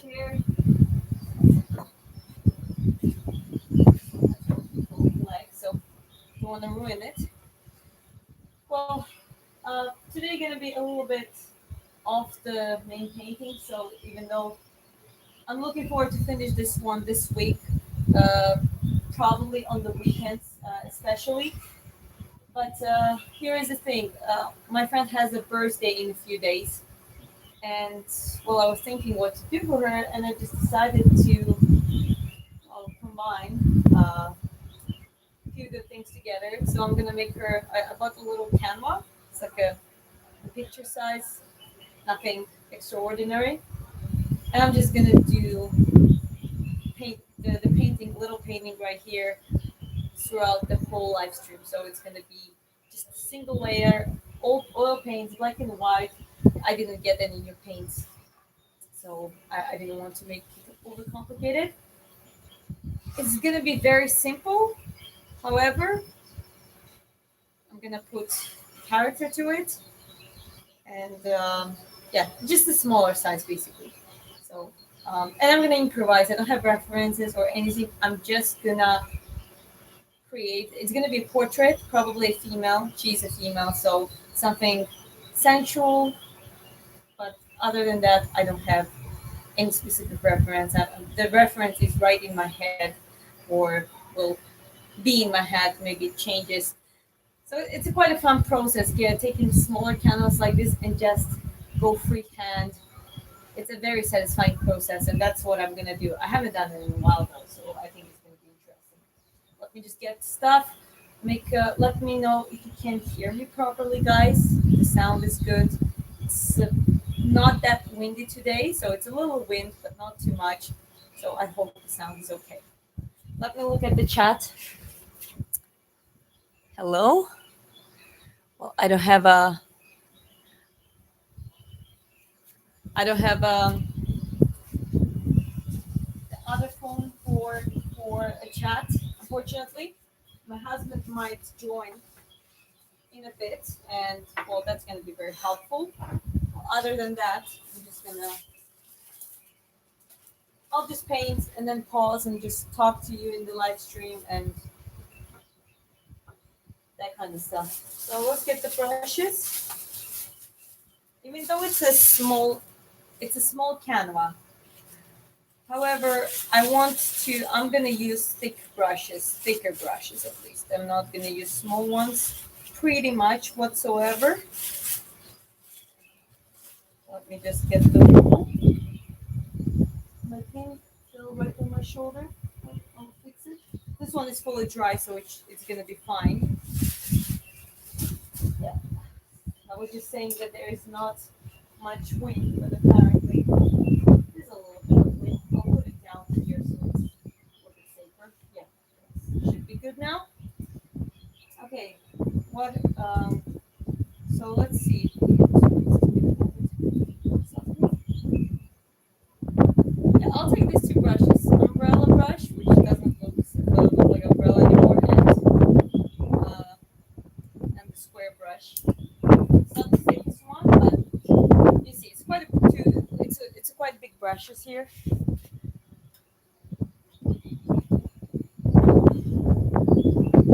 Chair, like so. Don't want to ruin it. Well, today gonna be a little bit off the main painting. So even though I'm looking forward to finish this one this week, uh, probably on the weekends, especially. But here is the thing. My friend has a birthday in a few days, and well, I was thinking what to do for her, and I just decided to combine few good things together. So I'm gonna make her. I bought a little Canva. It's like a picture size, nothing extraordinary. And I'm just gonna do paint the painting, little painting right here throughout the whole live stream. So it's gonna be just a single layer, oil paints, black and white. I didn't get any new paints, so I didn't want to make it overcomplicated. It's gonna be very simple. However, I'm gonna put character to it, and yeah, just a smaller size basically. So, and I'm gonna improvise. I don't have references or anything. I'm just gonna create. It's gonna be a portrait, probably a female. She's a female, so something sensual. But other than that, I don't have any specific reference. The reference is right in my head, or will be in my head. Maybe it changes. So it's a quite a fun process. Yeah, taking smaller canvas like this and just go freehand. It's a very satisfying process, and that's what I'm gonna do. I haven't done it in a while though, so I think it's gonna be interesting. Let me just get stuff. Let me know if you can hear me properly, guys. The sound is good. It's not that windy today, so it's a little wind, but not too much. So I hope the sound is okay. Let me look at the chat. Hello. Well, I don't have the other phone for a chat. Unfortunately, my husband might join in a bit, and well, that's going to be very helpful. Other than that, I'm just gonna I'll just paint and then pause and just talk to you in the live stream and that kind of stuff. So let's get the brushes. Even though it's a small canva. However, I'm gonna use thicker brushes at least. I'm not gonna use small ones pretty much whatsoever. Let me just get the roll. My pin fell right on my shoulder. I'll fix it. This one is fully dry, so it's gonna be fine. Yeah. I was just saying that there is not much wind, but apparently there's a little bit of wind. I'll put it down here so it's a little bit safer. Yeah, should be good now. Okay, what? So let's see. Yeah, I'll take these two brushes. Umbrella brush, which doesn't look like umbrella anymore, and the square brush. It's not the thickest one, but you see, it's a quite big brushes here.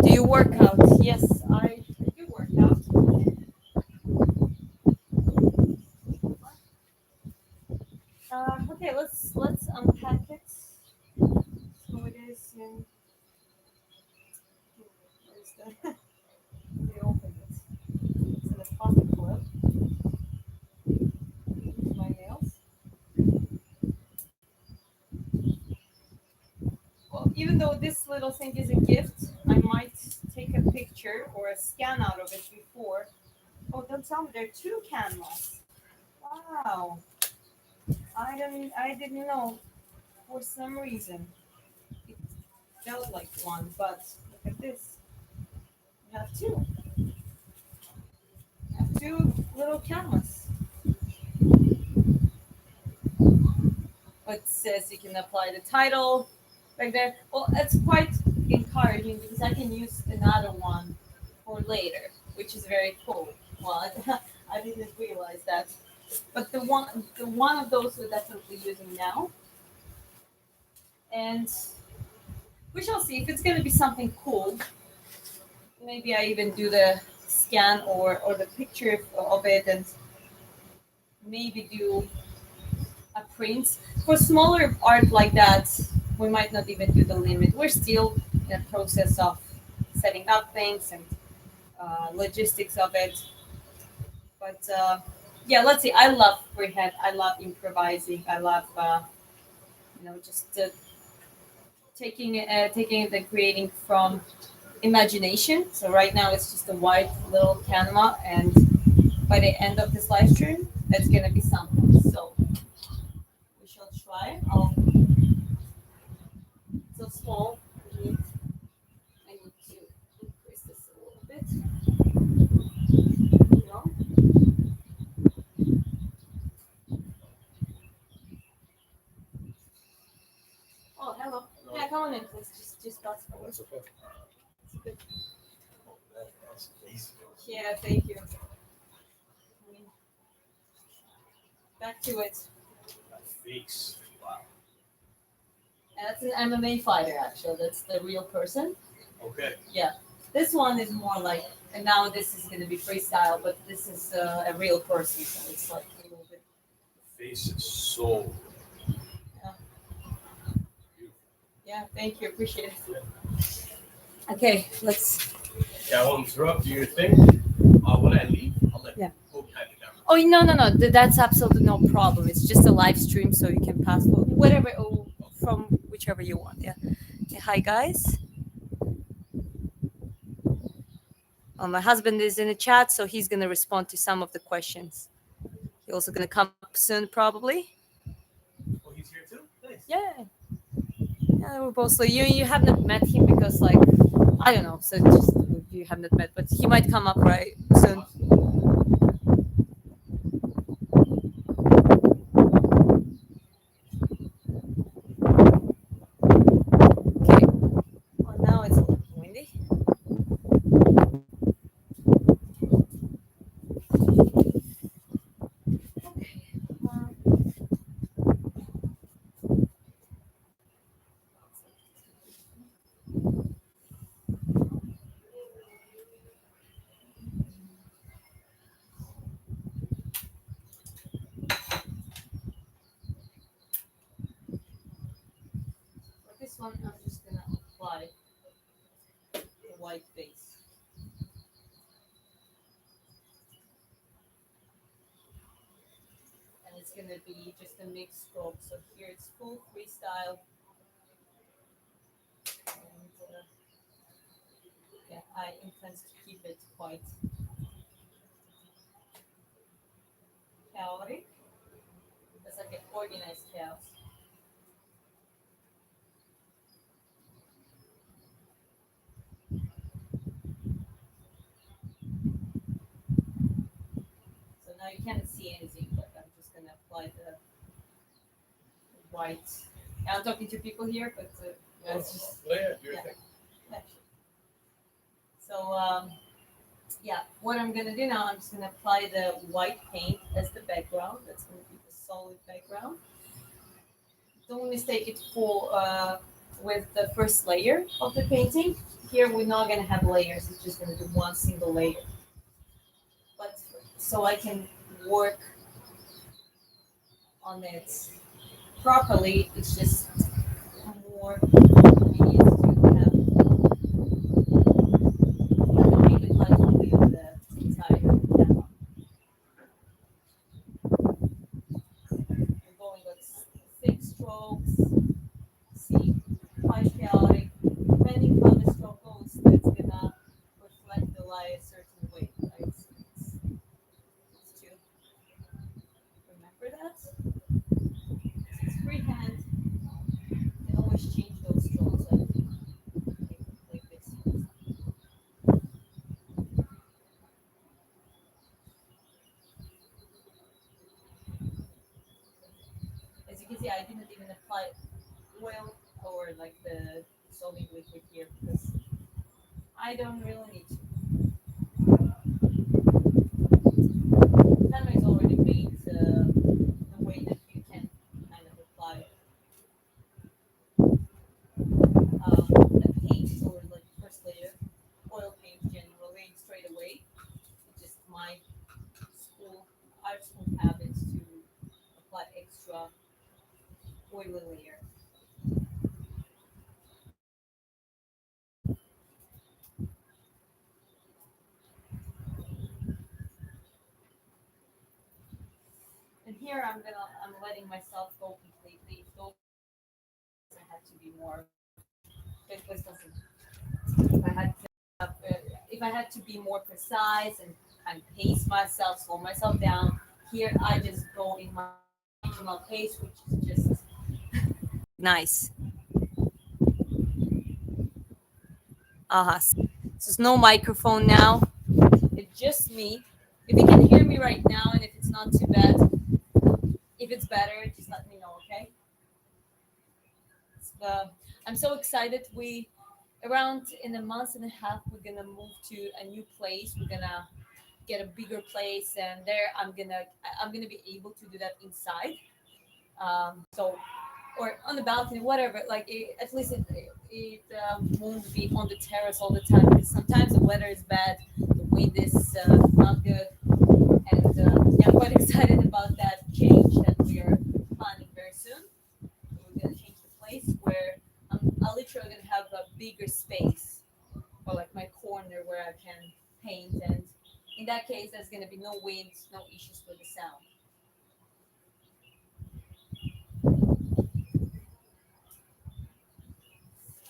Do you work out? Yes, I do work out. Okay, let's unpack it. So it is in. Where's the? They open it. It's in a pocket clip. Use my nails. Well, even though this little thing is a gift, I might take a picture or a scan out of it before. Oh, don't tell me there are two canvas. Wow, I didn't know for some reason it felt like one, but look at this. You have two. You have two little canvas. It says you can apply the title right there. Well, that's quite encouraging because I can use another one for later, which is very cool. Well, I didn't realize that. But the one of those we're definitely using now, and we shall see if it's going to be something cool. Maybe I even do the scan or the picture of it, and maybe do a print for smaller art like that. We might not even do the limit. We're still in the process of setting up things and logistics of it. But yeah, let's see. I love freehand. I love improvising. I love just taking the creating from imagination. So right now it's just a white little Canva, and by the end of this live stream, it's gonna be something. So we shall try. So small. I need to increase this a little bit. You know? Oh, hello. Yeah, come on in, please. Just pass forward. That's okay. It's good. Oh, that's easy. Yeah, thank you. I mean, back to it. My face. Wow. And that's an MMA fighter, actually. That's the real person. Okay. Yeah. This one is more like, and now this is going to be freestyle, but this is a real person, so it's like a little bit. The face is so Yeah, beautiful. yeah, thank you. Appreciate it. Okay, let's. Yeah, I won't interrupt your thing. When I leave, I'll let Yeah. you go behind the camera. Oh, no, no, no. That's absolutely no problem. It's just a live stream, so you can pass whatever, from whichever you want. Yeah. Okay, hi, guys. My husband is in the chat, so he's going to respond to some of the questions. He's also going to come up soon, probably. Oh, he's here too? Nice. Yeah. Yeah, we're both. So you have not met him because, like, I don't know. So just you have not met, but he might come up right soon. Okay. Well, now it's a little windy. Okay. For this one, I'm just gonna apply the white base. And it's gonna be just a mixed stroke. So here it's full freestyle. And yeah, I intend to keep it quite chaotic. It's like an organized chaos. So now you can't see anything, but I'm just gonna apply the white. I'm talking to people here, but yeah, it's just Yeah, do your yeah. thing. Actually. So yeah, what I'm gonna do now, I'm just gonna apply the white paint as the background. That's gonna be the solid background. Don't mistake it for with the first layer of the painting. Here we're not gonna have layers. It's just gonna do one single layer. But so I can work on it properly, it's just more convenient to have make the colour of the entire camera. I'm going with thick strokes, see, quite chaotic. Depending how the stroke goes, that's gonna reflect the light a certain way, right? So it's to remember that. It's freehand, you can always change those strokes like this. As you can see, I didn't even apply oil or like the solid liquid here because I don't really need to. Canva is already made oily layer. And here I'm letting myself go completely. If those I had to be more. It was doesn't. If I had to, if I had to be more precise and kind of pace myself, slow myself down. Here I just go in my original pace, which is just nice. Uh-huh. So there's no microphone now. It's just me. If you can hear me right now and if it's not too bad, if it's better, just let me know, okay? Uh, I'm so excited. We around in a month and a half we're gonna move to a new place. We're gonna get a bigger place and there I'm gonna be able to do that inside. So or on the balcony, whatever. Like at least it won't be on the terrace all the time because sometimes the weather is bad, the wind is not good, and yeah, I'm quite excited about that change that we are planning very soon. We're gonna change the place where I'm literally gonna have a bigger space or like my corner where I can paint, and in that case, there's gonna be no wind, no issues with the sound.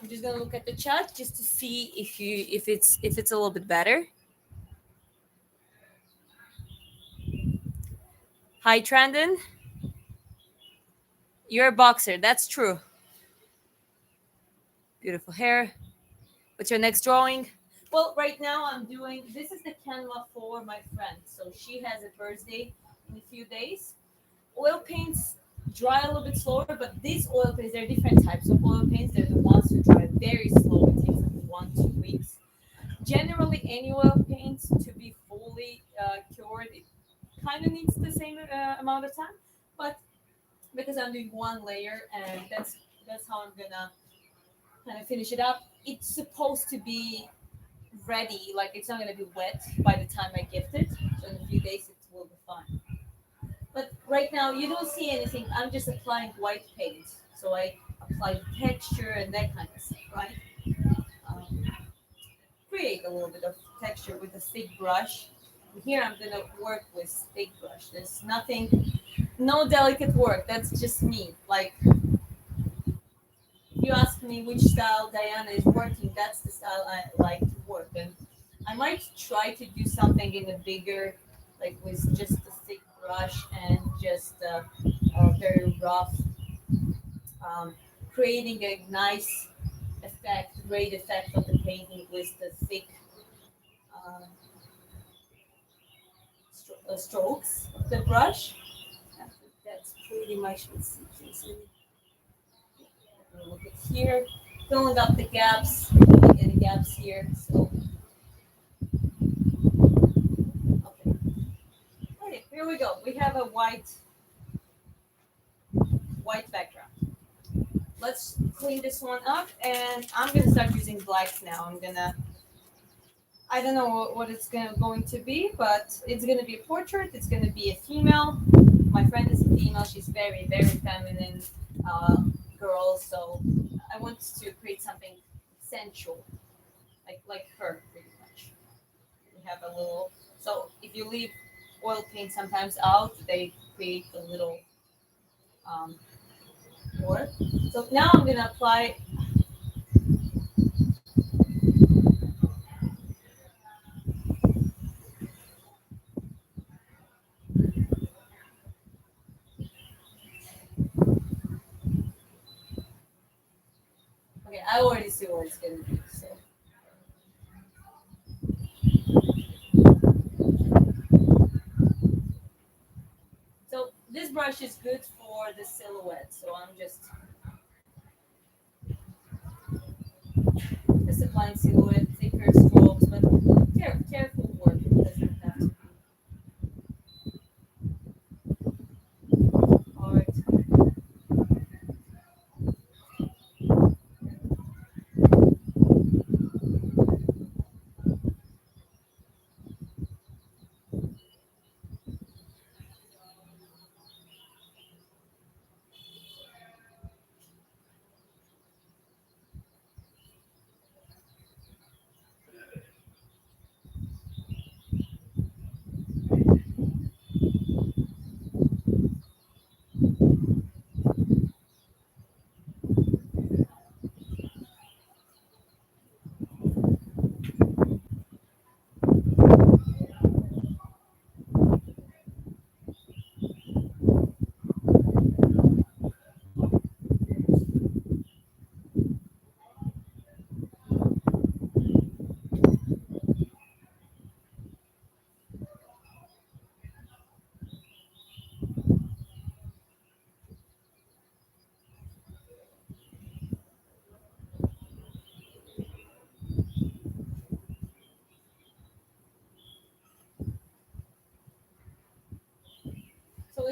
I'm just gonna look at the chat just to see if it's a little bit better. Hi, Trandon. You're a boxer. That's true. Beautiful hair. What's your next drawing? Well, right now I'm doing this is the Canva for my friend. So she has a birthday in a few days. Oil paints dry a little bit slower, but these oil paints, there are different types of oil paints. They're the ones who dry very slow. It takes like 1 2 weeks. Generally, any oil paint to be fully cured, it kind of needs the same amount of time. But because I'm doing one layer, and that's how I'm gonna kind of finish it up. It's supposed to be ready, like it's not gonna be wet by the time I gift it. So in a few days, it will be fine. But right now, you don't see anything. I'm just applying white paint, so I apply texture and that kind of stuff, right? Um, Create a little bit of texture with a thick brush. Here I'm gonna work with thick brush. There's nothing, no delicate work. That's just me. Like you ask me which style Diana is working, that's the style I like to work. And I might try to do something in a bigger, like with just a thick brush and just a very rough, um, creating a nice effect, great effect of the painting with the thick uh, strokes of the brush. I think that's pretty much what's look at here, filling up the gaps, any gaps here. So, okay. Okay, here we go. We have a white background. Let's clean this one up, and I'm gonna start using blacks now. I don't know what it's going to be, but it's gonna be a portrait. It's gonna be a female. My friend is a female. She's very feminine girl. So I want to create something sensual, like her, pretty much. We have a little. So if you leave oil paint sometimes out, they create a little um, more. So now I'm gonna apply. Okay, I already see what it's gonna be. So this brush is good for the silhouette. So I'm just applying silhouette, thicker strokes, but careful work. It doesn't have to be hard.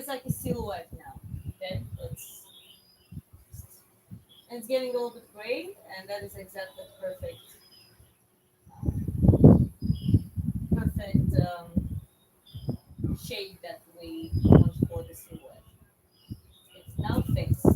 it's like a silhouette now. Okay, and it's getting a little bit gray, and that is exactly perfect shade that we want for the silhouette. It's now fixed.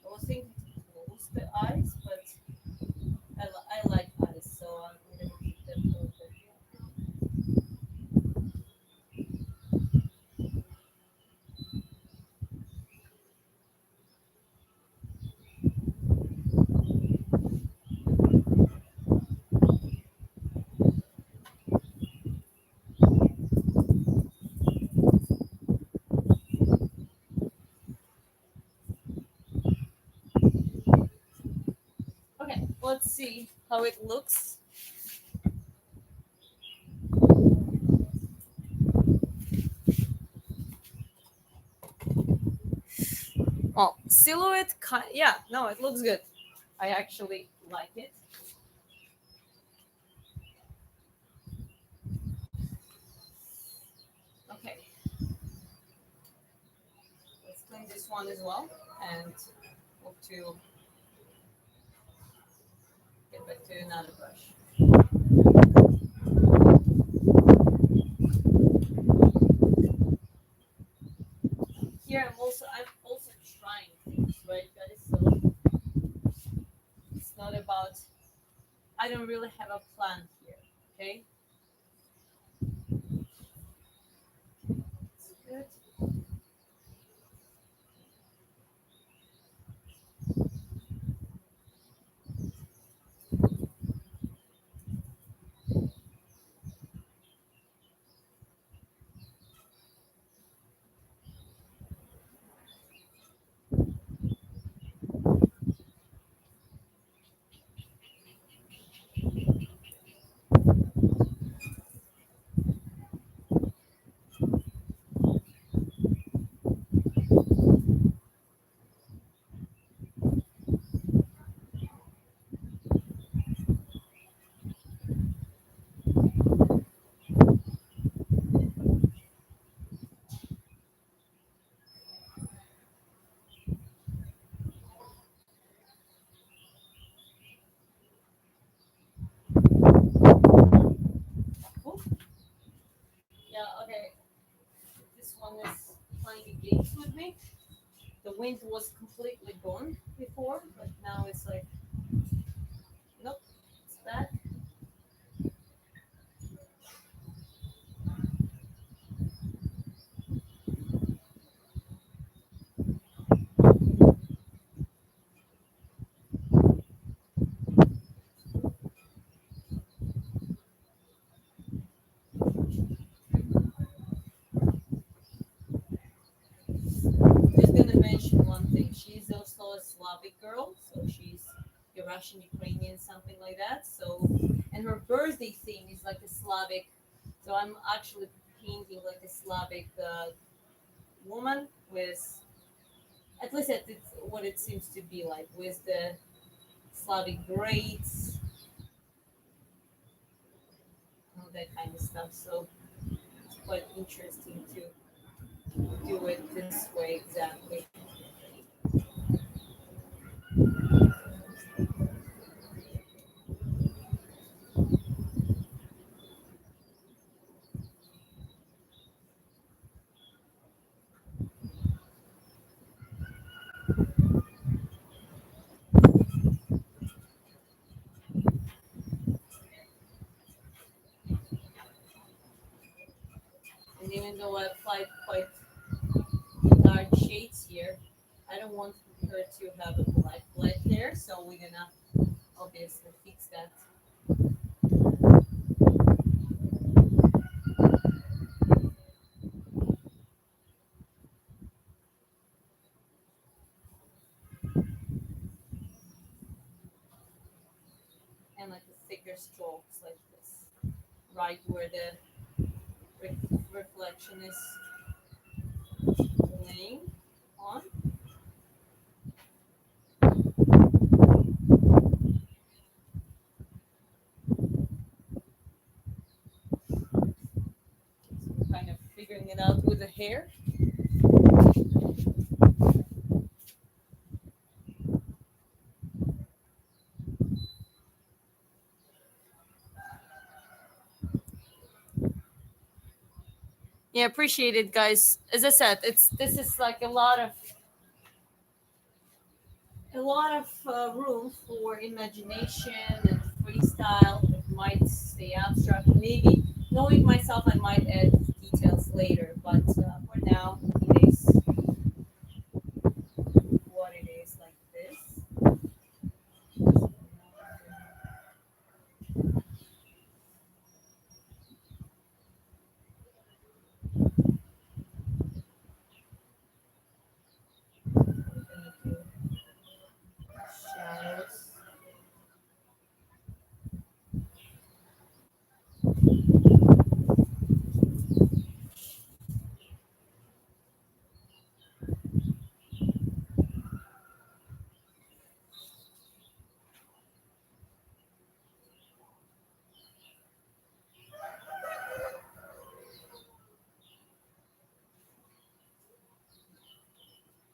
I was thinking to close the eyes, but I like eyes, so I'm gonna keep them open. Okay, let's see how it looks. Well, silhouette, yeah, no, it looks good. I actually like it. Okay, let's clean this one as well and move to get back to another brush. Here I'm also trying things, right, guys? So it's not about I don't really have a plan here. Okay, it's good. Cool. Yeah. Okay. This one is playing games with me. The wind was completely gone before, but now it's like, nope, it's back. Just gonna mention one thing. She's also a Slavic girl, so she's Russian, Ukrainian, something like that. So, and her birthday theme is like a Slavic. So I'm actually painting like a Slavic woman with, at least it's what it seems to be like, with the Slavic braids, all that kind of stuff. So it's quite interesting to do it this way exactly. I applied quite large shades here. I don't want her to have a black hair, so we're gonna obviously fix that. And like a thicker strokes like this, right where the reflection is laying on. So kind of figuring it out with the hair. Yeah, appreciate it, guys. As I said, it's this is like a lot of room for imagination and freestyle. It might stay abstract. Maybe knowing myself, I might add details later. But for now, it is what it is, like this. We're gonna do shadows.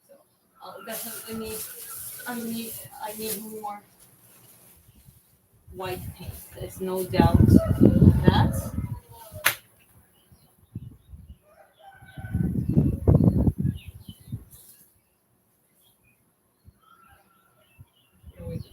So I'll definitely need. I need more white paint. There's no doubt that. Here we go.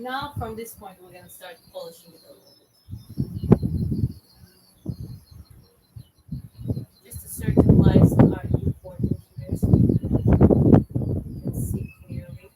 Now from this point, we're gonna start polishing it a little bit. Just a certain lights are important here, so you can see clearly.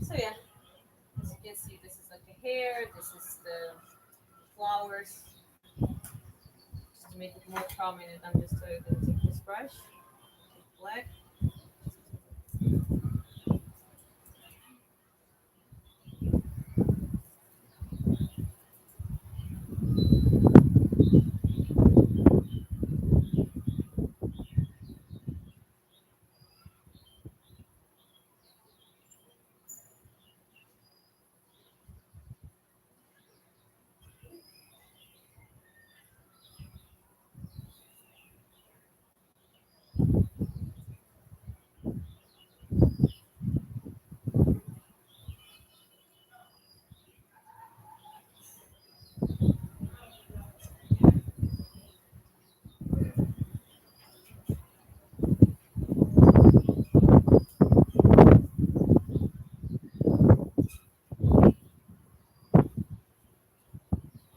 So yeah, as you can see, this is like the hair. This is the flowers. Just to make it more prominent, I'm just gonna take this brush, black.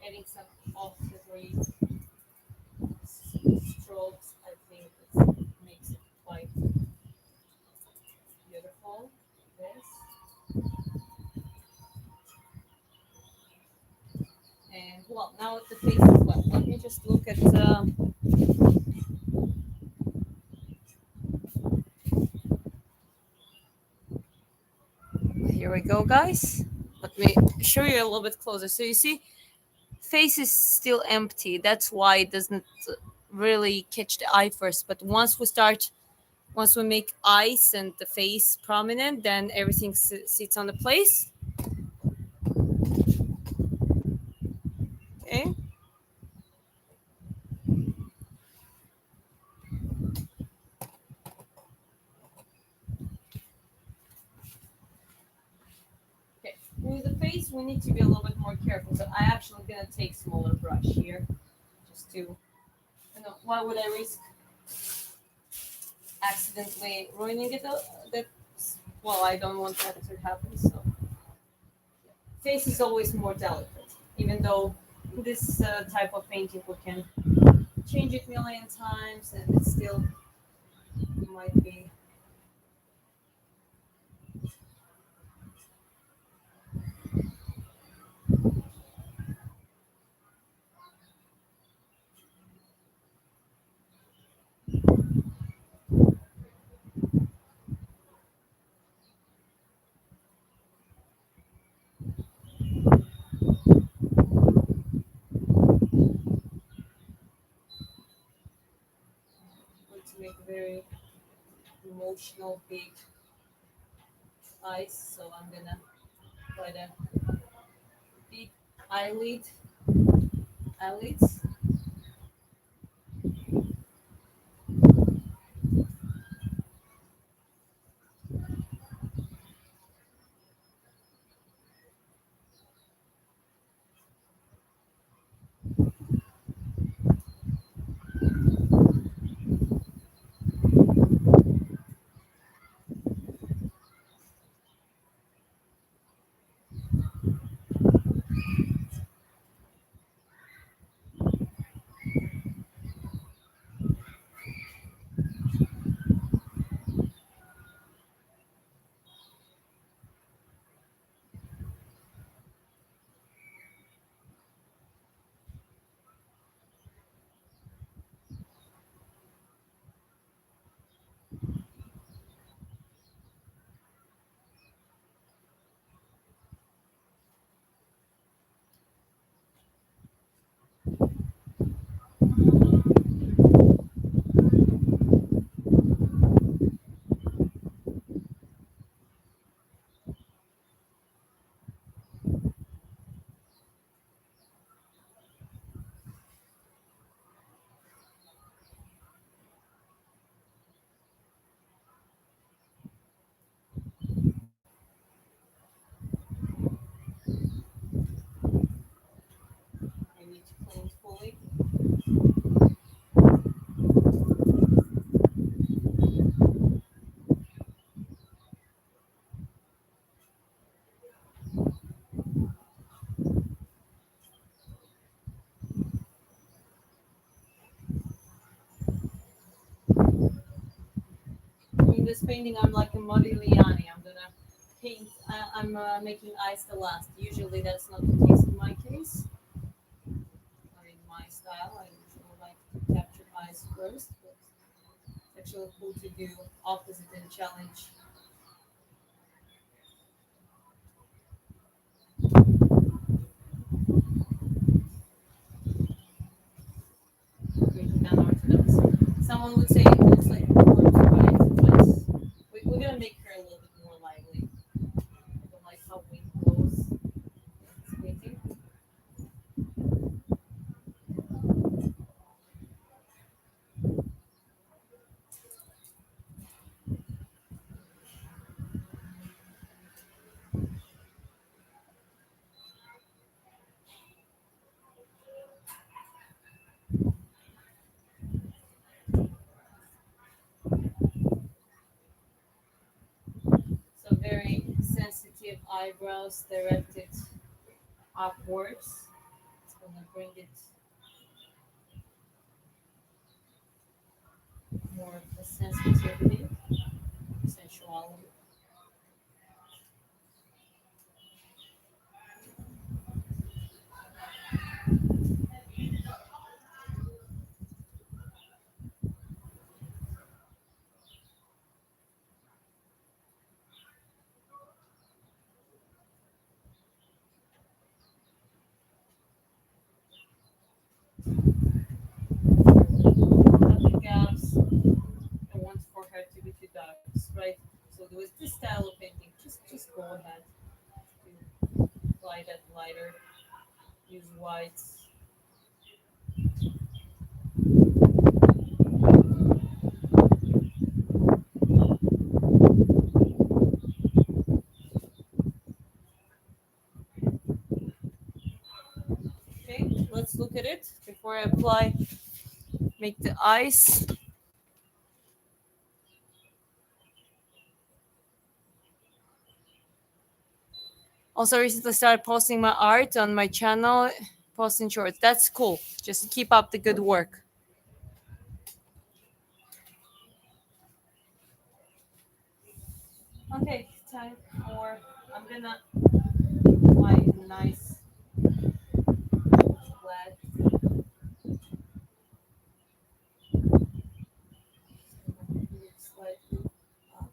Adding some off-the-grid strokes, I think it makes it quite beautiful. This. And well, now the face is wet. Let me just look at. Here we go, guys. Let me show you a little bit closer. So you see, face is still empty. That's why it doesn't really catch the eye first. But once we make eyes and the face prominent, then everything sits on the place. Okay. Okay. With the face we need to be a little bit more careful. So I actually gonna take smaller brush here, just to, why would I risk accidentally ruining it? That, well, I don't want that to happen. So face is always more delicate, even though this type of painting we can change it a million times and it still might be. Going to make very emotional big eyes, so I'm gonna write a big eyelid eyelids. I need to clean it fully. In this painting, I'm like a Modigliani. I'm gonna paint. I'm making eyes the last. Usually, that's not the case in my case or in my style. I usually like to capture eyes first, but it's actually cool to do opposite and challenge. Breaking down orthodox. Someone would say it looks like words, right? But we're gonna make her a little bit more lively. I don't like how wind blows. It's painting. So very sensitive eyebrows directed upwards. It's gonna bring it more of the sensitivity, sensuality. Nothing gaps. I want for her to be too dark, right? So with this style of painting, just go ahead to apply that lighter. Use whites. let's look at it before I apply. Make the eyes. Also, recently started posting my art on my channel, posting shorts. That's cool. Just keep up the good work. Okay, time for. I'm gonna apply a nice flat. Slightly up.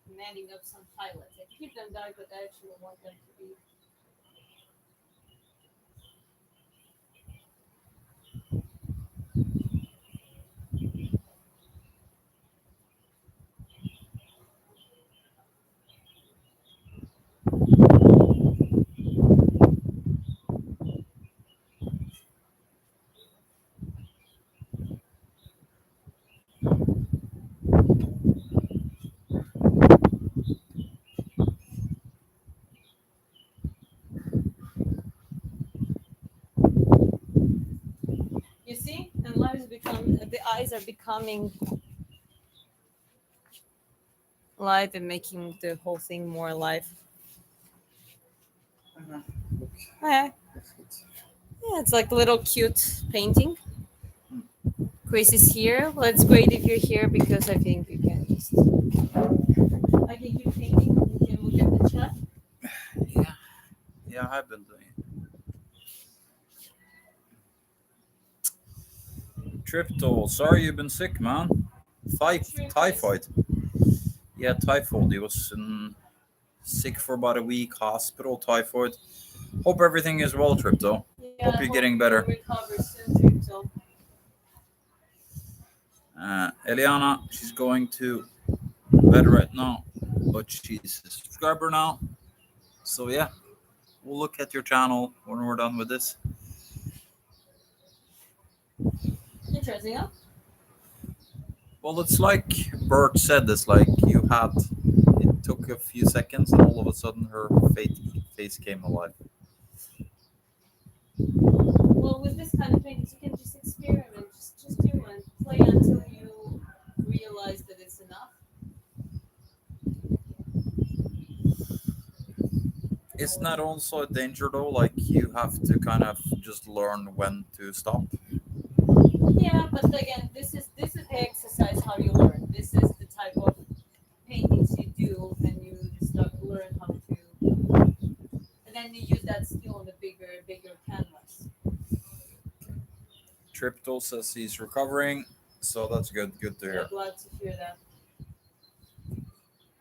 I'm adding up some highlights. I keep them dark, but I actually want them to be. You see, and lives become the eyes are becoming light and making the whole thing more alive. Look, Yeah, yeah, it's like a little cute painting. Chris is here. Well, it's great if you're here because I think you can just. I can keep painting. You can look at the chat. yeah, I've been doing it. Tripto, sorry you've been sick, man. Typhoid. Yeah, typhoid. He was sick for about a week, hospital, typhoid. Hope everything is well, Tripto. Yeah, Hope you're getting better. you'll recover soon, so. Eliana, she's going to bed right now, but she's a subscriber now. So yeah, we'll look at your channel when we're done with this. Interesting, huh? Well, it's like Bert said. It's like you had. It took a few seconds, and all of a sudden, her face came alive. Well, with this kind of paintings, you can just experiment, just do and play until you realize that it's enough. Isn't that also a danger though? Like you have to kind of just learn when to stop. Yeah, but again, this is the exercise how you learn. This is the type of paintings you do, and you start to learn how to, and then you use that skill on the bigger canvas. Tripto says he's recovering, so that's good. Good to Yeah, hear. glad to hear that.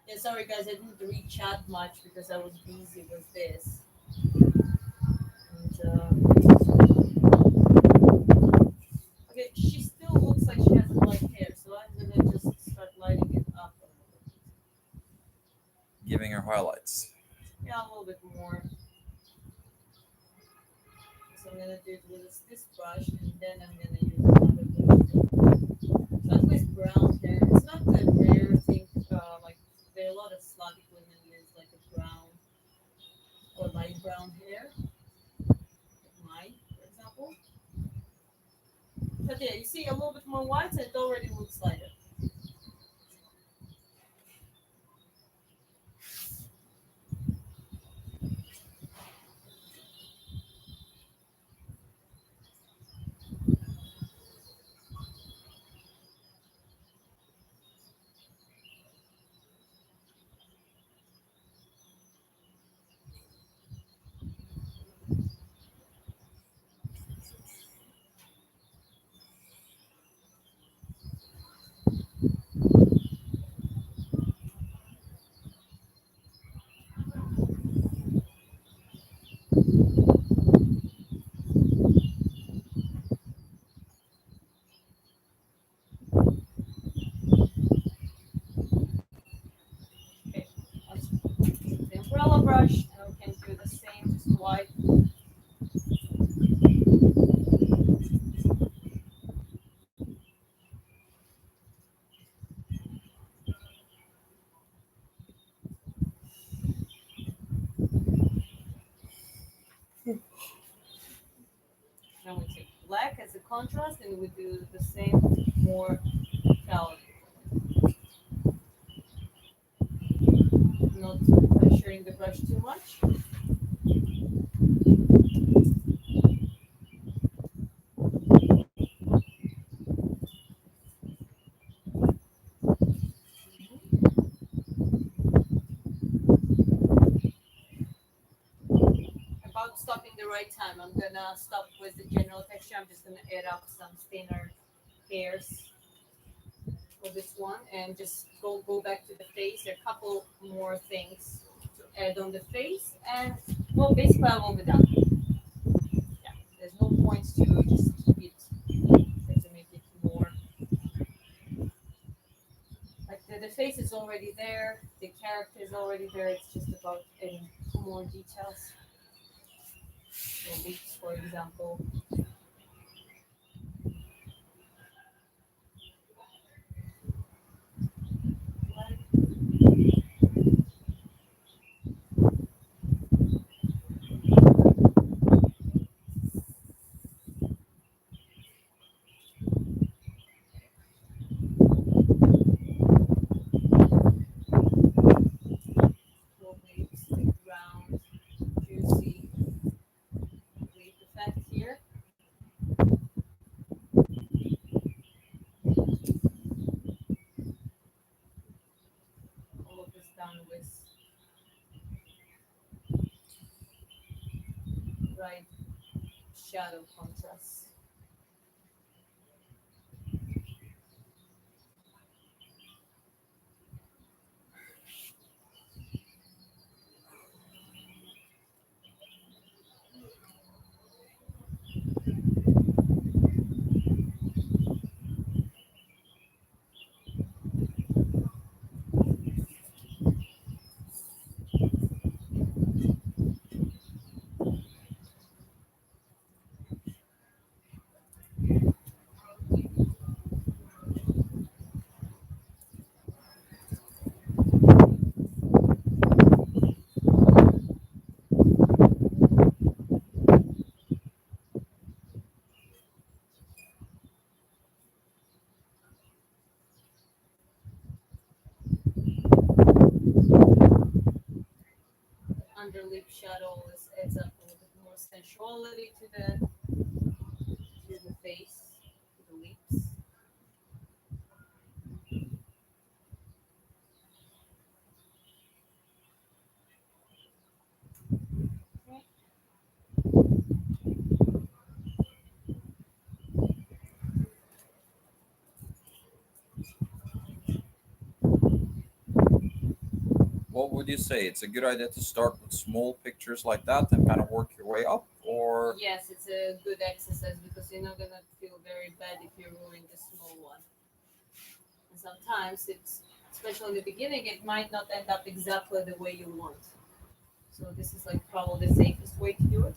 Yeah, sorry guys, I didn't read chat much because I was busy with this. And, okay, she still looks like she has white hair, so I'm gonna just start lighting it up a little bit. Giving her highlights. Yeah, a little bit more. So I'm gonna do it with this brush, and then I'm gonna use another brush. So at least brown hair. It's not a rare thing. Like there are a lot of Slavic women with like a brown or light brown hair, like mine, for example. But yeah, you see a little bit more white, so it already looks lighter. Okay, let's take the umbrella brush, and we can do the same, just white. Then we take black as a contrast, and we do the same more palette. Not pressuring the brush too much. About stopping the right time, I'm gonna stop with the general texture. I'm just gonna add up some thinner hairs for this one, and just go back to the face. There are a couple more things to add on the face, and well, basically I will be done. Yeah, there's no point to just keep it to make it more. Like the face is already there, the character is already there. It's just about adding more details. The lips, for example. Full lips, round, juicy lip effect here. All of this done with right shadow contrast. Under lip shadow is adds up a little bit more sensuality to the face, to the lips. Okay. what would you say? It's a good idea to start with small pictures like that and kind of work your way up, or Yes, it's a good exercise because you're not gonna feel very bad if you ruin the small one. And sometimes it's, especially in the beginning, it might not end up exactly the way you want. So this is like probably the safest way to do it.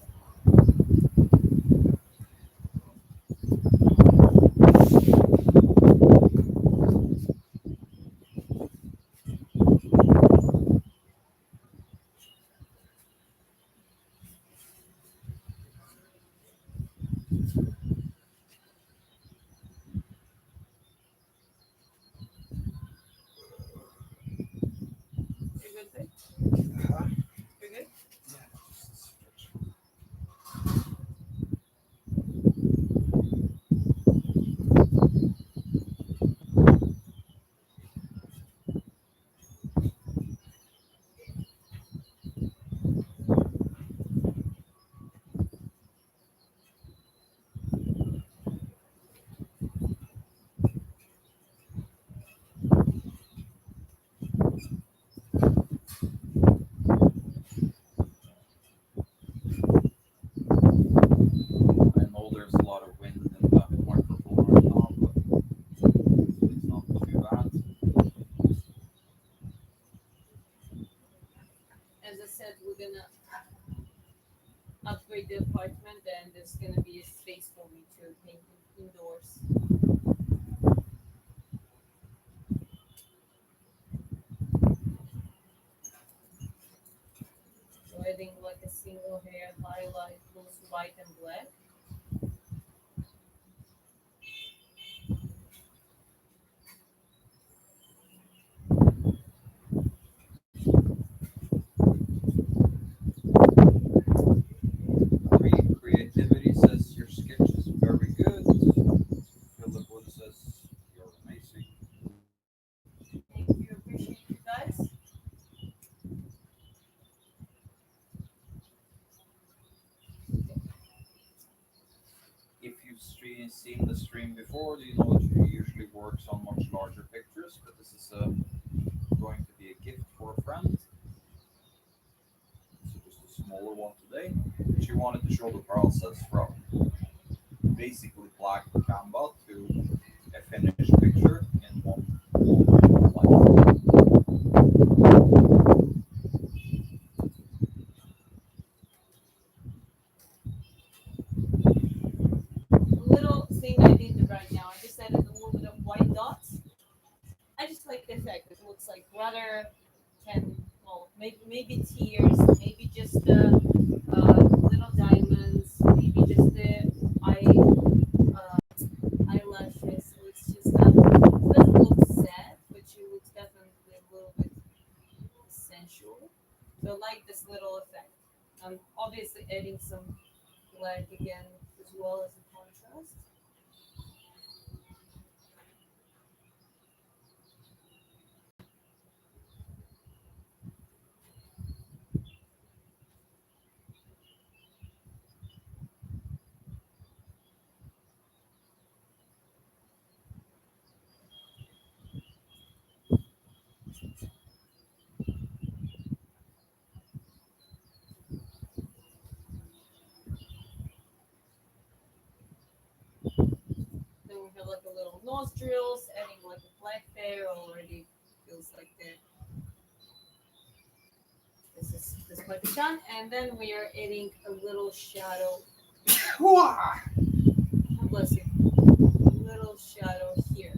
You good there? You good? I know there's a lot of wind in the microphone right now, but it's not too bad. As I said, we're gonna upgrade the apartment, and there's gonna be a space for me to paint indoors. So adding like a single hair highlight, goes white and black. Creativity says your sketch is very good. Philip Wood says you're amazing. Thank you, appreciate you guys. If you've seen the stream before, you know that she usually works on much larger pictures, but this is going to be a gift for a friend. So just a smaller one today. She wanted to show the process from basically black canva to a finished picture in one like, Little thing I did right now, I just added a little bit of white dots. I just like the effect. It looks like rather can, well, maybe tears, maybe just the little diamonds, maybe just the eyelashes. So it's just it doesn't look sad, but she looks definitely a little bit sensual. So I like this little effect. I'm obviously adding some black again as well as a contrast. Then we have like a little nostrils, adding like a black there already feels like this might be done. And then we are adding a little shadow. Oh, bless you. A little shadow here.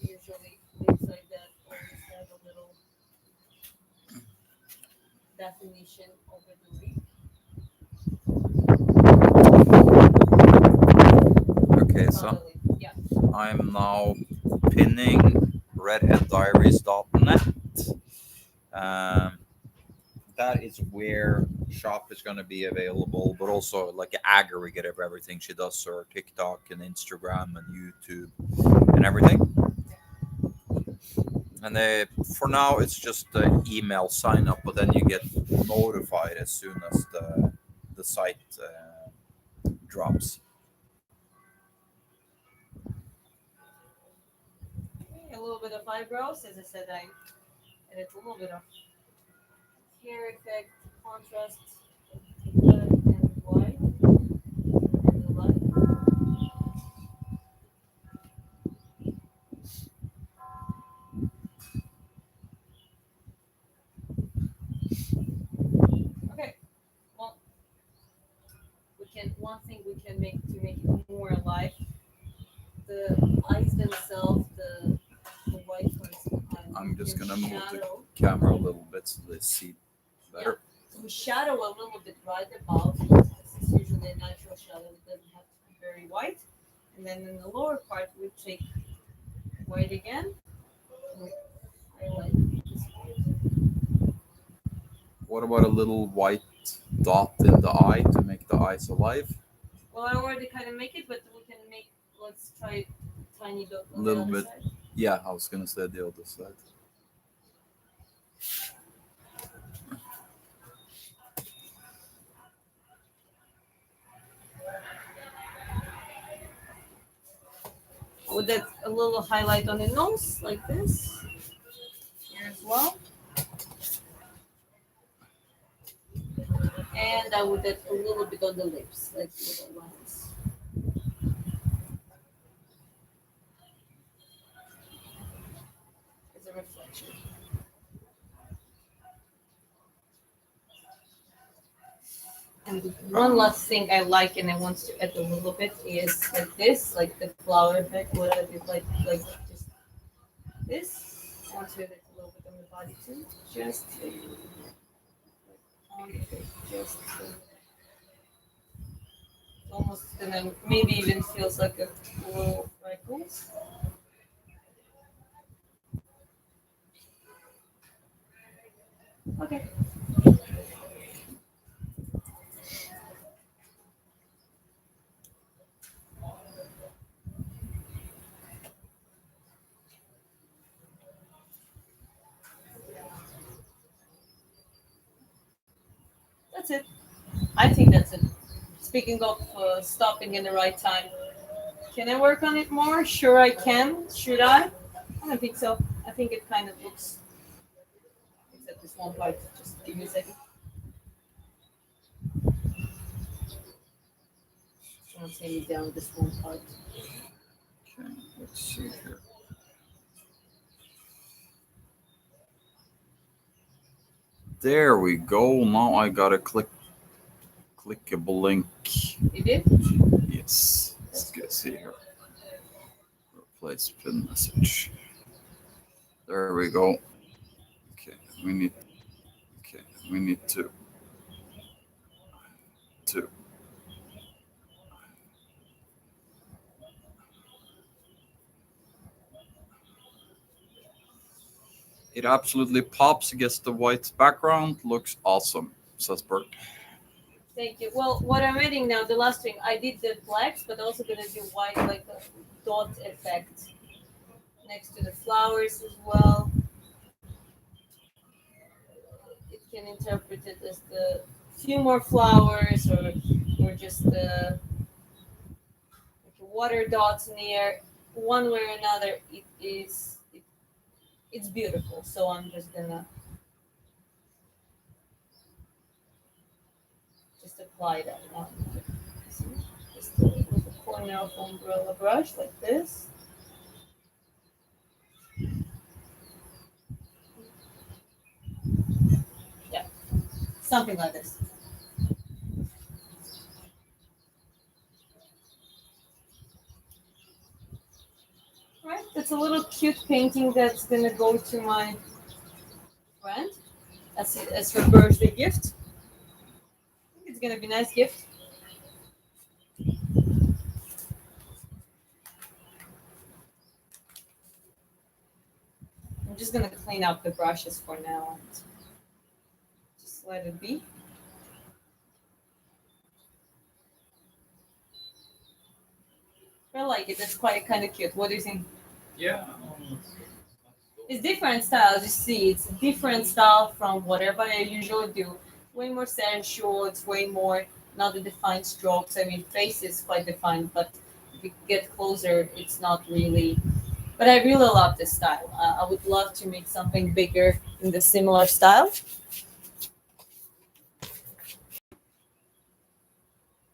Usually things like that always have a little definition over the leaf. okay, so Probably. Yeah. I'm now pinning redheaddiaries.net. Um, that is where shop is going to be available, but also like an aggregate of everything she does, so her TikTok and Instagram and YouTube and everything. And for now, it's just the email sign up, but then you get notified as soon as the site drops. Okay, a little bit of eyebrows. As I said, I added a little bit of hair effect, contrast, black and white. And light. Okay. Well, we can. One thing we can make to make it more alive. The eyes themselves, the white ones. I'm just can gonna move the shadow. camera a little bit so they see better. So we shadow a little bit right above. This is usually a natural shadow. It doesn't have to be very white. And then in the lower part, we take white again. We highlight this white. What about a little white dot in the eye to make the eyes alive? Well, I already kind of make it, but we can make. Let's try tiny dot on Little the other bit. side. Yeah, I was gonna say the other side. With that, a little highlight on the nose, like this. Here as well. And I would add a little bit on the lips, like little lines. As a reflection. And one last thing I like and I want to add a little bit is like this, like the flower effect, what I did like just this. I want to add it a little bit on the body too. Just on the face, just almost and then maybe even feels like a little freckles. Okay. That's it. I think that's it. Speaking of stopping in the right time, can I work on it more? Sure, I can. Should I? I don't think so. I think it kind of looks. Except this one part. Just give me a second. I'll take it down this one part. Okay, let's see here. There we go. Now I gotta clickable link. You did? Yes. Let's get see here. Replace pin message. There we go. Okay, we need. Okay, we need to. It absolutely pops against the white background. Looks awesome, says Bert. Thank you. Well, what I'm adding now, the last thing, I did the blacks, but also gonna do white, like a dot effect next to the flowers as well. It can interpret it as the few more flowers or just the like water dots near. One way or another, it's beautiful. So I'm just gonna just apply that one. Just with the corner of umbrella brush like this. Yeah, something like this. Right, that's a little cute painting that's gonna go to my friend as her birthday gift. I think it's gonna be a nice gift. I'm just gonna clean up the brushes for now and just let it be. I like it. It's quite kind of cute. What do you think? Yeah. It's different styles. You see, it's a different style from whatever I usually do. Way more sensual. It's way more not the defined strokes. I mean, face is quite defined, but if you get closer, it's not really. But I really love this style. I would love to make something bigger in the similar style.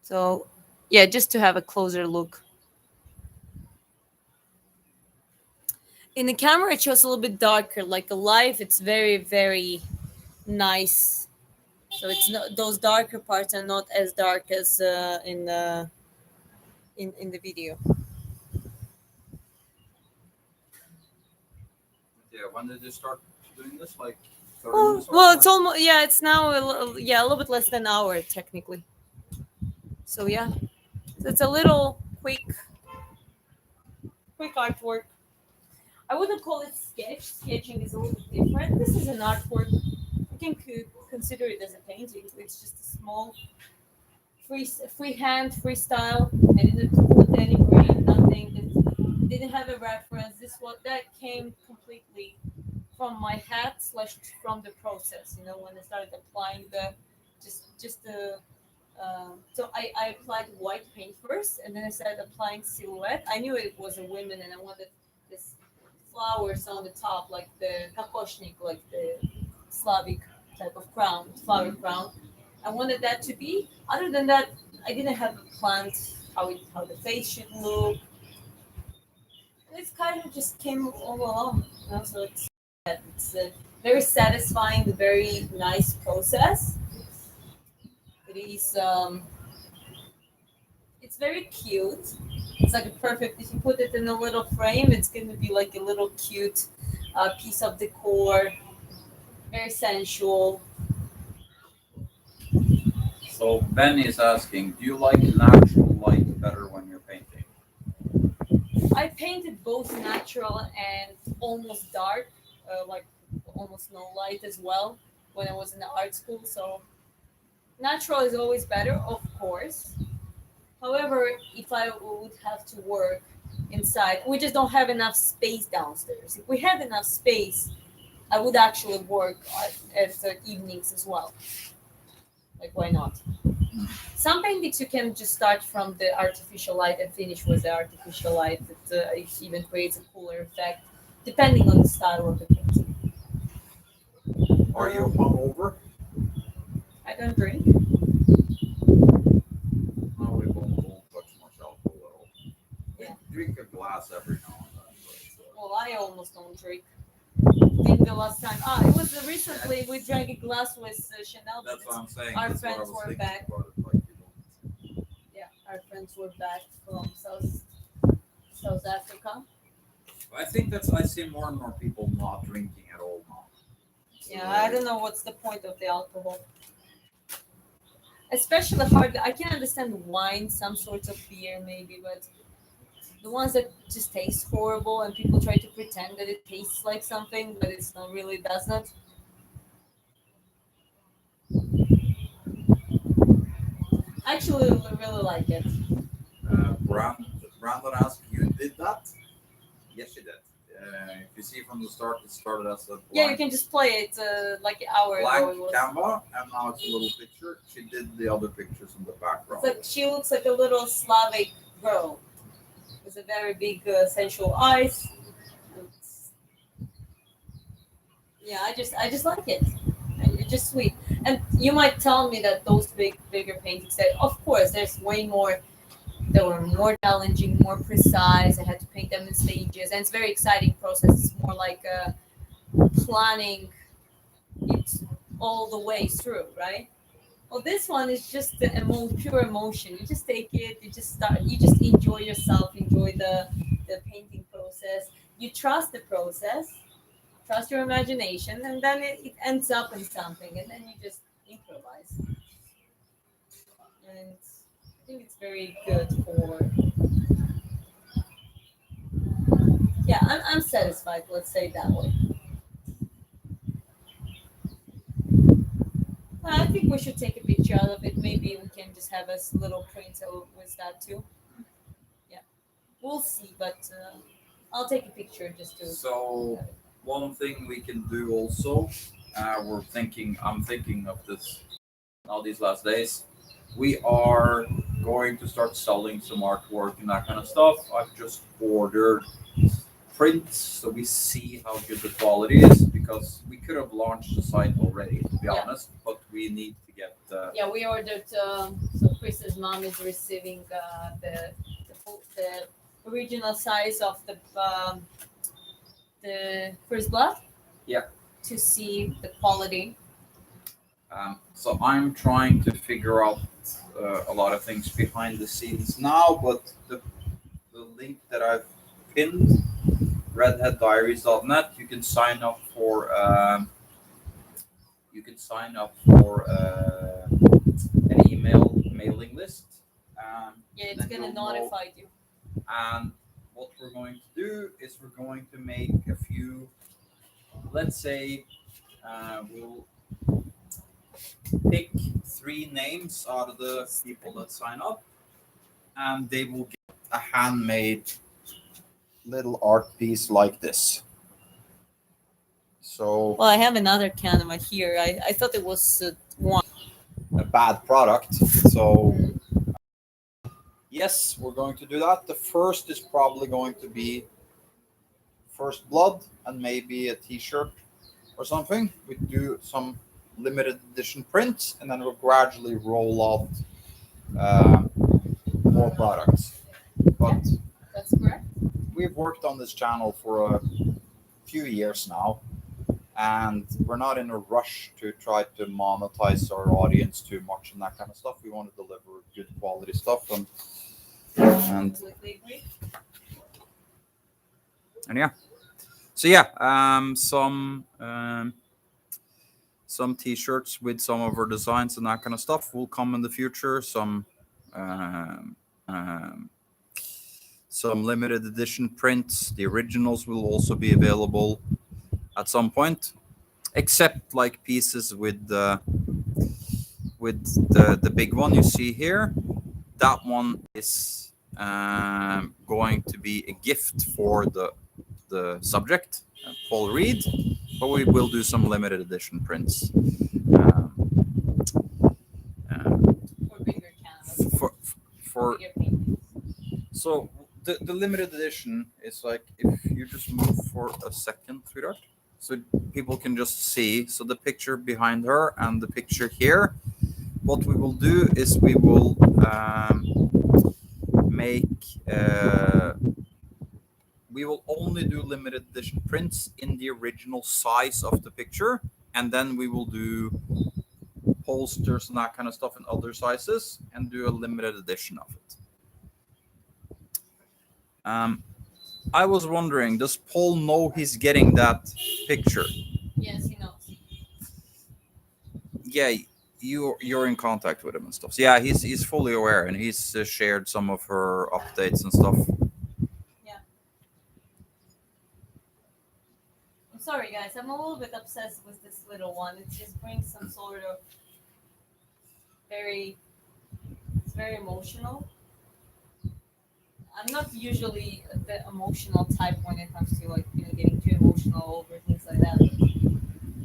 So, yeah, just to have a closer look. In the camera, it shows a little bit darker. Like a live, it's very, very nice. So it's not, those darker parts are not as dark as in the video. Yeah, when did you start doing this? Like 30 Well, minutes well, ago? it's almost, yeah. It's now yeah, a little bit less than an hour technically. So yeah, so it's a little quick artwork. I wouldn't call it sketch. Sketching is a little bit different. This is an artwork. You can consider it as a painting. It's just a small freehand freestyle. I didn't put any grade, nothing. Didn't have a reference. This what that came completely from my hat slash from the process. You know, when I started applying the just the so I applied white paint first, and then I started applying silhouette. I knew it was a woman, and I wanted this flowers on the top, like the kakoshnik, like the Slavic type of crown, flower crown. I wanted that to be. Other than that, I didn't have a plan how the face should look. It's kind of just came all along. You know? So it's a very satisfying, very nice process. It is. It's very cute. It's like a perfect. If you put it in a little frame, it's going to be like a little cute piece of decor. Very sensual. So Ben is asking, do you like natural light better when you're painting? I painted both natural and almost dark, like almost no light as well when I was in the art school. So natural is always better, of course. However, if I would have to work inside, we just don't have enough space downstairs. If we had enough space, I would actually work at the evenings as well. Like, why not? Some paintings you can just start from the artificial light and finish with the artificial light. It even creates a cooler effect, depending on the style of the painting. Are you hungover? I don't drink. No, we both touch myself a little. Yeah. Drink a glass every now and then. Well, I almost don't drink. I think the last time, it was recently we drank a glass with Chanel. That's what I'm saying. Our That's what I friends was were thinking back. about it, like, Yeah, our friends were back from South Africa. I think I see more and more people not drinking at all now. Yeah, I don't know what's the point of the alcohol. Especially hard. I can understand wine, some sorts of beer maybe, but the ones that just taste horrible and people try to pretend that it tastes like something, but it's not really doesn't. Actually, I really like it. Brandon asked, you did that? Yes, she did. If you see from the start, it started as a Yeah, you blank, can just play it like an hour ago. blank It was. Canva, and now it's a little picture. She did the other pictures in the background. It's like she looks like a little Slavic girl with a very big sensual eyes. It's- Yeah, I just like it. It's just sweet. And you might tell me that those bigger paintings that of course there's way more they were more challenging, more precise. I had to paint them in stages, and it's a very exciting process. It's more like planning it all the way through, right? Well, this one is just the pure emotion. You just take it, you just start, you just enjoy yourself, enjoy the painting process. You trust the process, trust your imagination, and then it ends up in something, and then you just improvise. And I think it's very good for. Yeah, I'm satisfied. Let's say it that way. I think we should take a picture out of it. Maybe we can just have a little print with that too. Yeah, we'll see. But I'll take a picture just to. So one thing we can do also, I'm thinking of this now these last days. We are going to start selling some artwork and that kind of stuff. I've just ordered print so we see how good the quality is, because we could have launched the site already, to be Yeah. honest, but we need to get Yeah, we ordered. So Chris's mom is receiving the original size of the first blood. Yeah. To see the quality. so I'm trying to figure out a lot of things behind the scenes now, but the link that I've pinned, redheaddiaries.net, you can sign up for an email mailing list. Yeah, it's then gonna you'll know. notify you. And what we're going to do is we're going to make a few, let's say, we'll pick 3 names out of the people that sign up, and they will get a handmade little art piece like this. So Well, I have another camera here. I thought it was one. a bad product. So yes, we're going to do that. The first is probably going to be First Blood and maybe a t-shirt or something. We do some limited edition prints, and then we'll gradually roll out more products. But That's correct. we've worked on this channel for a few years now, and we're not in a rush to try to monetize our audience too much and that kind of stuff. We want to deliver good quality stuff, and Completely agree. yeah. So yeah, some t-shirts with some of our designs and that kind of stuff will come in the future. Some limited edition prints. The originals will also be available at some point, except like pieces with the big one you see here. That one is going to be a gift for the subject, Paul Reed, but we will do some limited edition prints. For bigger canvas. For Bigger paintings. So the limited edition is like, if you just move for a second, sweetheart, so people can just see. So the picture behind her and the picture here. What we will do is we will we will only do limited edition prints in the original size of the picture, and then we will do posters and that kind of stuff in other sizes and do a limited edition of it. I was wondering, does Paul know he's getting that picture? Yes, he knows. Yeah, you're in contact with him and stuff. So yeah, he's fully aware, and he's shared some of her updates and stuff. Yeah. I'm sorry, guys. I'm a little bit obsessed with this little one. It just brings some sort of it's very emotional. I'm not usually the emotional type when it comes to, like, getting too emotional over things like that.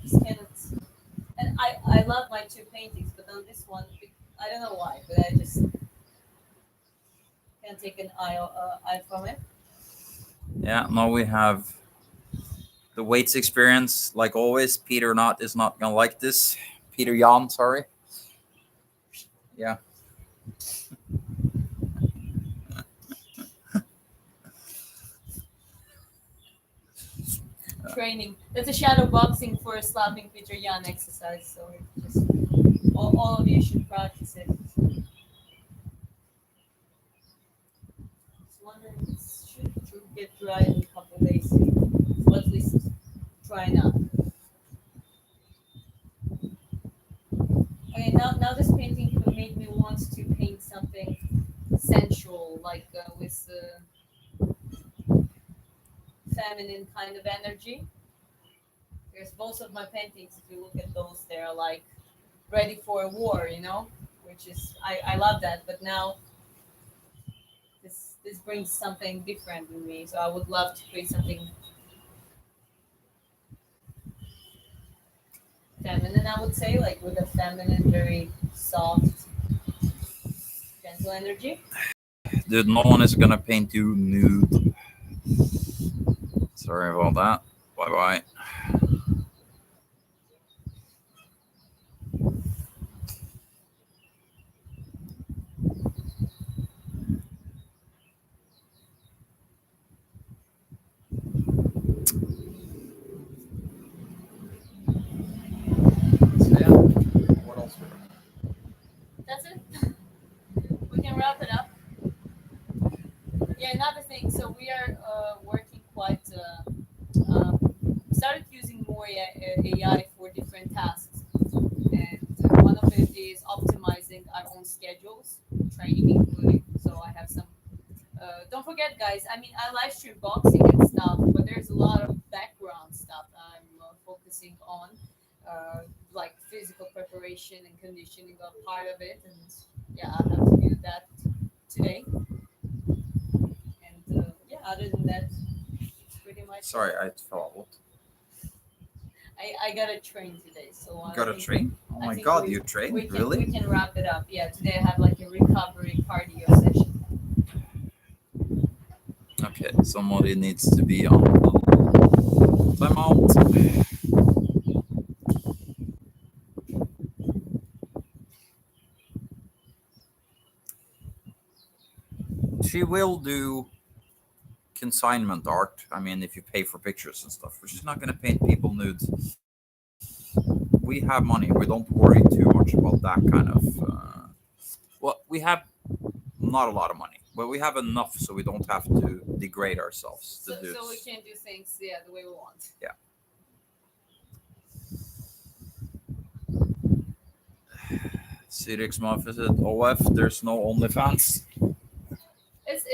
Just cannot. And I love my 2 paintings, but on this one, I don't know why, but I just can't take an eye from it. Yeah, now we have the weights experience, like always. Peter is not gonna like this. Peter Jan, sorry. Yeah. Training. That's a shadow boxing for a slapping Peter Jan exercise. So just all of you should practice it. Just wondering if it should get dry in a couple days. So at least try now. Okay, now this painting made me want to paint something sensual, like with feminine kind of energy. Because most of my paintings, if you look at those, they're like ready for a war, which is I love that. But now this brings something different in me, so I would love to create something feminine. I would say, like with a feminine, very soft, gentle energy. Dude, no one is gonna paint you nude. Sorry about that. Bye bye. So yeah, what else? That's it. We can wrap it up. Yeah, another thing. So we are working quite. Started using more AI for different tasks, and one of it is optimizing our own schedules, training including. So I have some. Don't forget, guys. I mean, I live stream boxing and stuff, but there's a lot of background stuff I'm focusing on, like physical preparation and conditioning are part of it, and yeah, I have to do that today. And yeah, other than that, it's pretty much. Sorry, I fell out. I got to train today, so You I got to think train? Oh I my think god, we you train? we can Really? we can wrap it up. Yeah, today I have like a recovery cardio session. Okay, somebody needs to be on time out. She will do consignment art. I mean, if you pay for pictures and stuff, but she's not going to paint people nudes. We have money. We don't worry too much about that kind of. Well, we have not a lot of money, but we have enough so we don't have to degrade ourselves to do So we this. can do things, yeah, the way we want. Yeah. Cyrix Muff said, OF, there's no OnlyFans.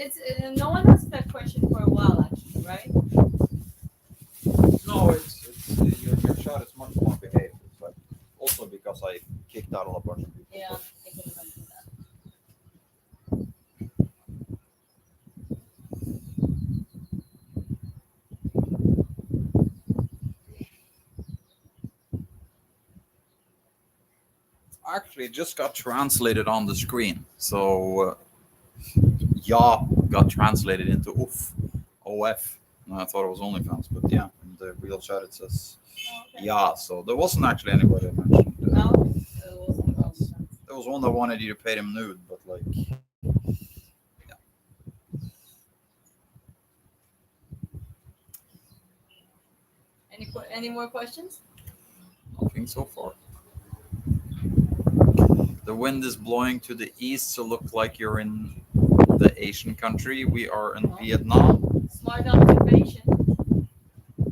It's no one asked that question for a while actually, right? No, it's your shot is much more behaved. But also because I kicked out a bunch of people. Yeah, I can remember that. Actually, it just got translated on the screen. So, yeah, got translated into OF. OF. No, I thought it was OnlyFans, but yeah, in the real chat it says Oh, okay. yeah. So there wasn't actually anybody that mentioned. No, it wasn't wrong. There was one that wanted you to pay him nude, but like, Any more questions? nothing so far. The wind is blowing to the east, so look like you're in the Asian country. We are in Vietnam. Smart observation.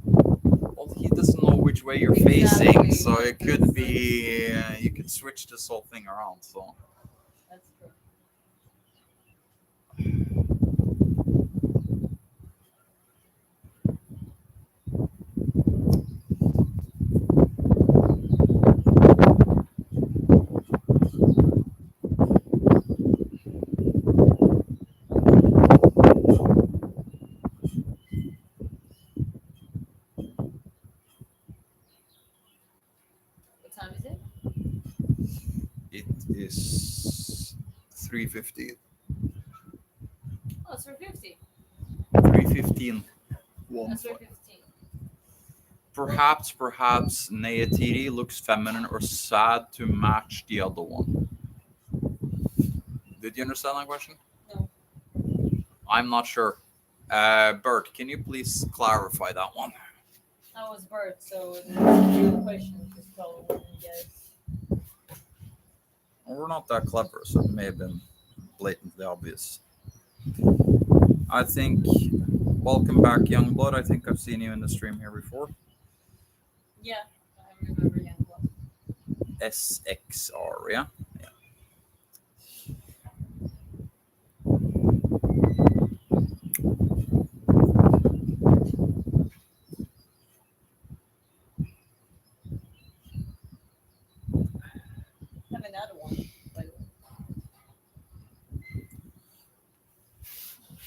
Well, he doesn't know which way you're Exactly. facing, so it could be you could switch this whole thing around. So That's true. What time is it? it is 3:50. Oh, it's 3:50. 3:15. That's 3:15. Perhaps Neyatiri looks feminine or sad to match the other one. Did you understand that question? No. I'm not sure. Bert, can you please clarify that one? That was Bert, so the real question is probably wouldn't get it. Well, we're not that clever, so it may have been blatantly obvious. I think, welcome back, Youngblood. I think I've seen you in the stream here before. Yeah, I remember Youngblood. SXR, yeah? Yeah. I have another one, by the way.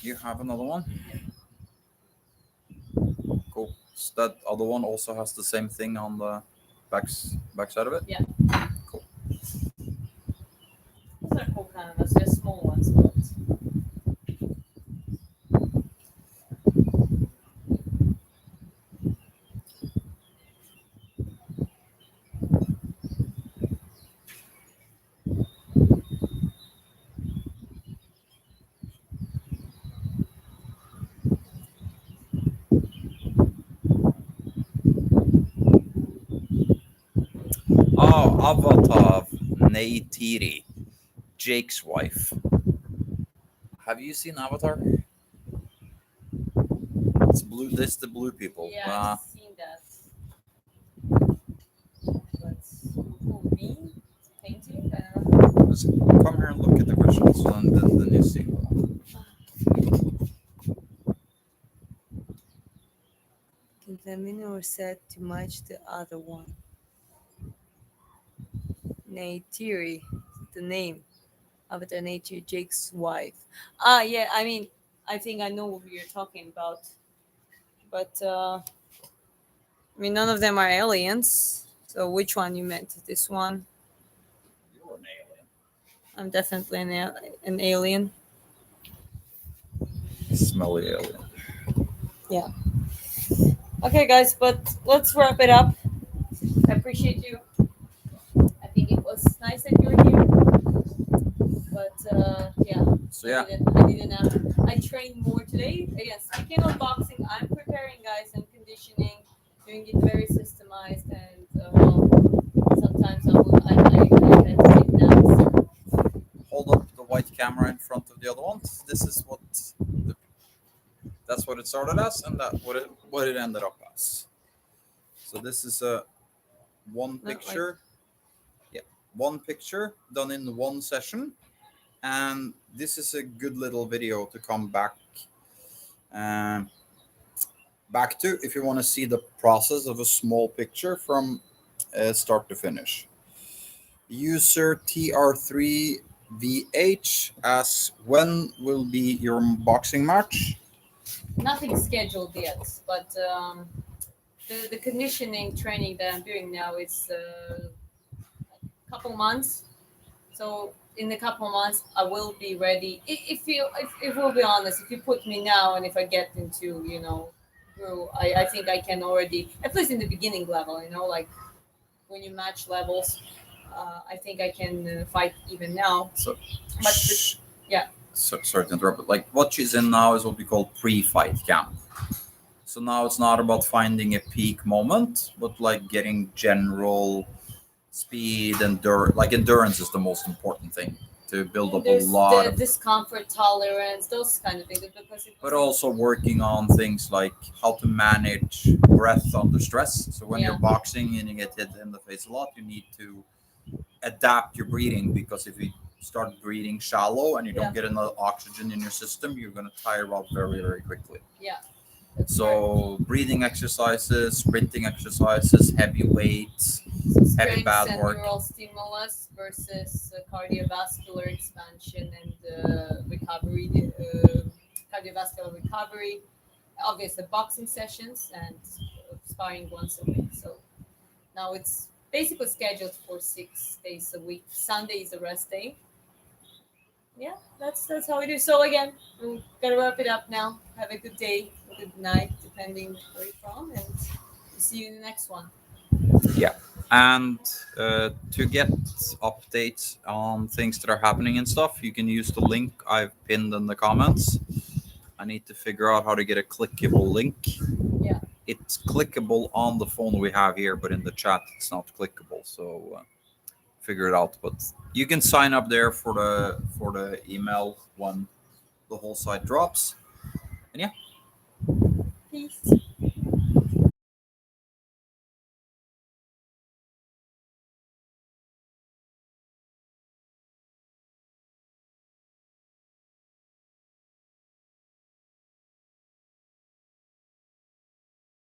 You have another one? Cool. So that other one also has the same thing on the backside of it? Yeah. Cool. Those are cool canvas. They're small ones, but now Avatar Neytiri, Jake's wife. Have you seen Avatar? It's blue. This the blue people. Yeah, I've seen that. But who, me? Painting? I don't know. Just come here and look at the questions, and then you see. Can the menu or set to match the other one? Neytiri, the name. Avatar Neytiri, Jake's wife. Ah, yeah. I mean, I think I know what you're talking about. But I mean, none of them are aliens. So which one you meant? This one? You're an alien. I'm definitely an alien. Smelly alien. Yeah. Okay, guys, but let's wrap it up. I appreciate you. I think it was nice that you were here. But yeah. So yeah, I trained more today. Again, speaking of boxing, I'm preparing, guys. I'm conditioning, doing it very systemized, and well, sometimes I had to take naps. hold up the white camera in front of the other ones. This is what that's what it started as, and that what it ended up as. So this is a one picture, one picture done in one session, and this is a good little video to come back to if you want to see the process of a small picture from start to finish. User TR3VH asks, when will be your boxing match? Nothing scheduled yet, but the conditioning training that I'm doing now is a couple months. So in a couple months, I will be ready. If we'll be honest, if you put me now, and if I get into I think I can already, at least in the beginning level, like when you match levels, I think I can fight even now. So, But yeah. So, sorry to interrupt, but like what she's in now is what we call pre-fight camp. So now it's not about finding a peak moment, but like getting general speed and endurance is the most important thing to build up a lot of discomfort tolerance, those kind of things. But also working on things like how to manage breath under stress. So when you're boxing and you get hit in the face a lot, you need to adapt your breathing, because if you start breathing shallow and you don't get enough oxygen in your system, you're going to tire out very, very quickly. Yeah. So breathing exercises, sprinting exercises, heavy weights, heavy bad work. Neural stimulus versus cardiovascular expansion and recovery, cardiovascular recovery. Obviously, boxing sessions and sparring once a week. So now it's basically scheduled for 6 days a week. Sunday is a rest day. Yeah, that's how we do. So again, we gotta wrap it up now. Have a good day, a good night, depending where you're from, and see you in the next one. Yeah, and to get updates on things that are happening and stuff, you can use the link I've pinned in the comments. I need to figure out how to get a clickable link. Yeah, it's clickable on the phone we have here, but in the chat it's not clickable. So figure it out. But you can sign up there for the email when the whole site drops. And yeah. Peace.